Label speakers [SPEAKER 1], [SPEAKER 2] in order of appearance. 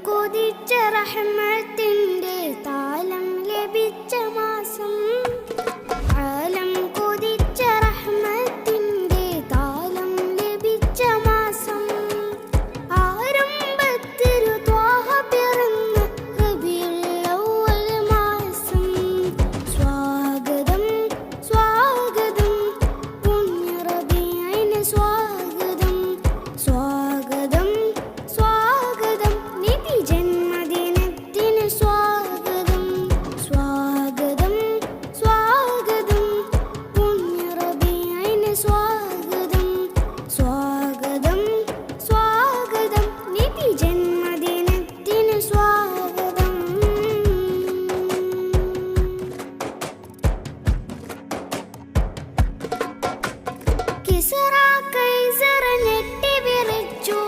[SPEAKER 1] കൊതിച്ച റഹ്മത്തിന്റെ താലം ലഭിച്ച മാസം ആലം കൊതിച്ച റഹ്മത്തിന്റെ താലം ലഭിച്ച മാസം ആരംഭത്തിൽ ത്വാഹ പിറന്ന റബീഉൽ അവ്വൽ മാസം സ്വാഗതം സ്വാഗതം പുണ്യ റബീഇന് സ്വാഗതം സ്വാഗതം സ്വാഗതം നബി ജന്മദിനത്തിന് സ്വാഗതം സ്വാഗതം സ്വാഗതം പുണ്യ റബീഇന് സ്വാഗതം സ്വാഗതം സ്വാഗതം നബി ജന്മദിനത്തിന് സ്വാഗതം കിസ്റ കൈസർ ഞെട്ടി വിറച്ചു